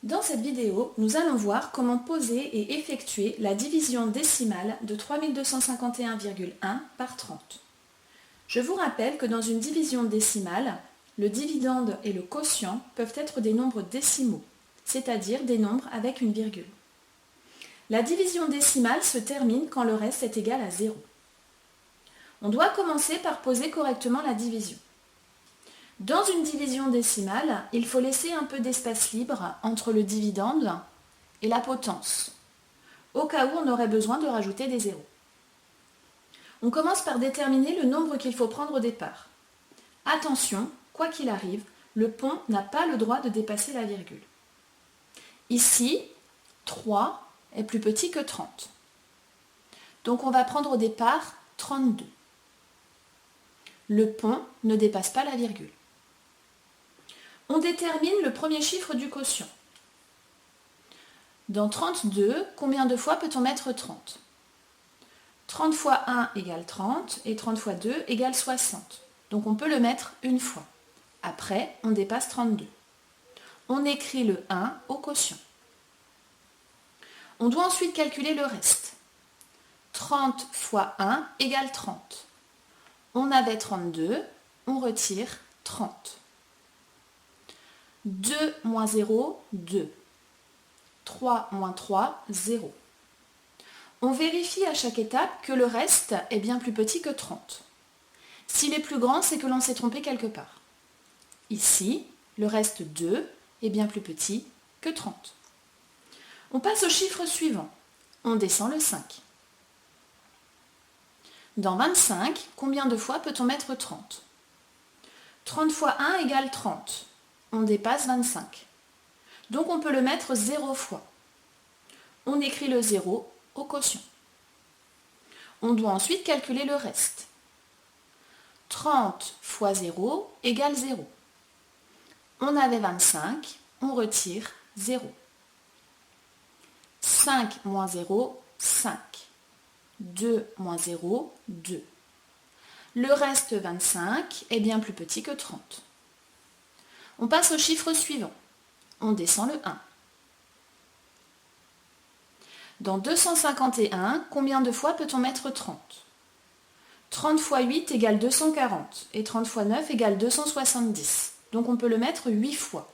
Dans cette vidéo, nous allons voir comment poser et effectuer la division décimale de 3251,1 par 30. Je vous rappelle que dans une division décimale, le dividende et le quotient peuvent être des nombres décimaux, c'est-à-dire des nombres avec une virgule. La division décimale se termine quand le reste est égal à 0. On doit commencer par poser correctement la division. Dans une division décimale, il faut laisser un peu d'espace libre entre le dividende et la potence, au cas où on aurait besoin de rajouter des zéros. On commence par déterminer le nombre qu'il faut prendre au départ. Attention, quoi qu'il arrive, le pont n'a pas le droit de dépasser la virgule. Ici, 3 est plus petit que 30. Donc on va prendre au départ 32. Le pont ne dépasse pas la virgule. On détermine le premier chiffre du quotient. Dans 32, combien de fois peut-on mettre 30 ? 30 fois 1 égale 30 et 30 fois 2 égale 60. Donc on peut le mettre une fois. Après, on dépasse 32. On écrit le 1 au quotient. On doit ensuite calculer le reste. 30 fois 1 égale 30. On avait 32, on retire 30. 2 moins 0, 2. 3 moins 3, 0. On vérifie à chaque étape que le reste est bien plus petit que 30. S'il est plus grand, c'est que l'on s'est trompé quelque part. Ici, le reste 2 est bien plus petit que 30. On passe au chiffre suivant. On descend le 5. Dans 25, combien de fois peut-on mettre 30 ? 30 fois 1 égale 30. On dépasse 25. Donc on peut le mettre 0 fois. On écrit le 0 au quotient. On doit ensuite calculer le reste. 30 fois 0 égale 0. On avait 25, on retire 0. 5 moins 0, 5. 2 moins 0, 2. Le reste 25 est bien plus petit que 30. On passe au chiffre suivant. On descend le 1. Dans 251, combien de fois peut-on mettre 30 ? 30 fois 8 égale 240 et 30 fois 9 égale 270. Donc on peut le mettre 8 fois.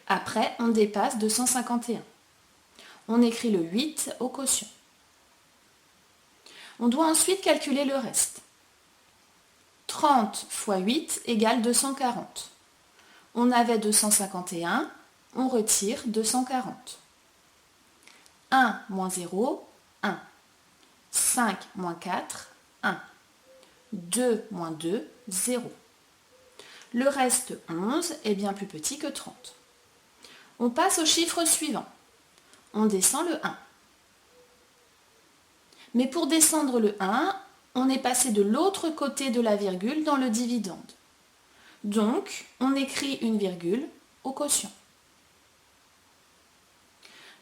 Après, on dépasse 251. On écrit le 8 au quotient. On doit ensuite calculer le reste. 30 fois 8 égale 240. On avait 251, on retire 240. 1 moins 0, 1. 5 moins 4, 1. 2 moins 2, 0. Le reste 11 est bien plus petit que 30. On passe au chiffre suivant. On descend le 1. Mais pour descendre le 1, on est passé de l'autre côté de la virgule dans le dividende. Donc, on écrit une virgule au quotient.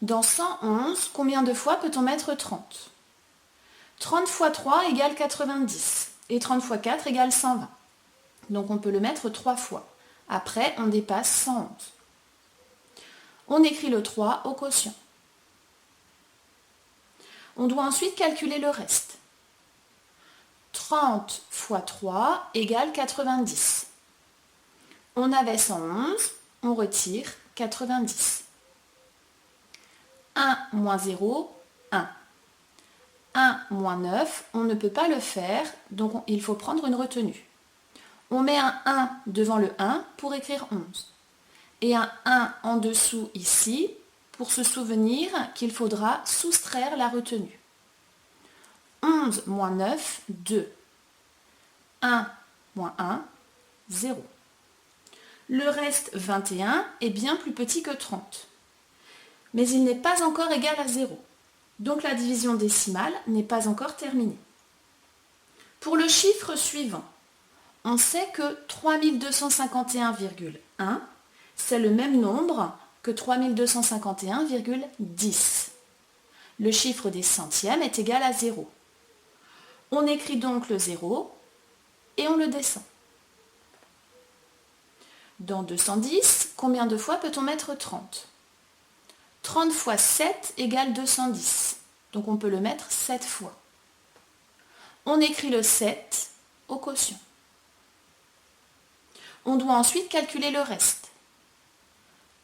Dans 111, combien de fois peut-on mettre 30 ? 30 fois 3 égale 90 et 30 fois 4 égale 120. Donc on peut le mettre 3 fois. Après, on dépasse 111. On écrit le 3 au quotient. On doit ensuite calculer le reste. 30 fois 3 égale 90. On avait 111, on retire 90. 1 moins 0, 1. 1 moins 9, on ne peut pas le faire, donc il faut prendre une retenue. On met un 1 devant le 1 pour écrire 11. Et un 1 en dessous ici, pour se souvenir qu'il faudra soustraire la retenue. 11 moins 9, 2. 1 moins 1, 0. Le reste 21 est bien plus petit que 30. Mais il n'est pas encore égal à 0. Donc la division décimale n'est pas encore terminée. Pour le chiffre suivant, on sait que 3251,1, c'est le même nombre que 3251,10. Le chiffre des centièmes est égal à 0. On écrit donc le 0 et on le descend. Dans 210, combien de fois peut-on mettre 30 ? 30 fois 7 égale 210. Donc on peut le mettre 7 fois. On écrit le 7 au quotient. On doit ensuite calculer le reste.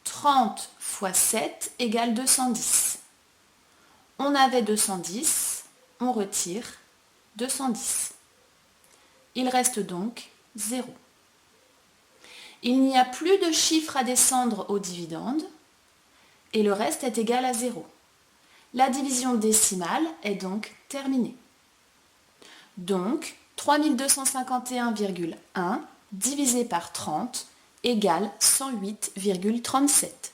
30 fois 7 égale 210. On avait 210, on retire 210. Il reste donc 0. Il n'y a plus de chiffres à descendre au dividende et le reste est égal à 0. La division décimale est donc terminée. Donc, 3251,1 divisé par 30 égale 108,37.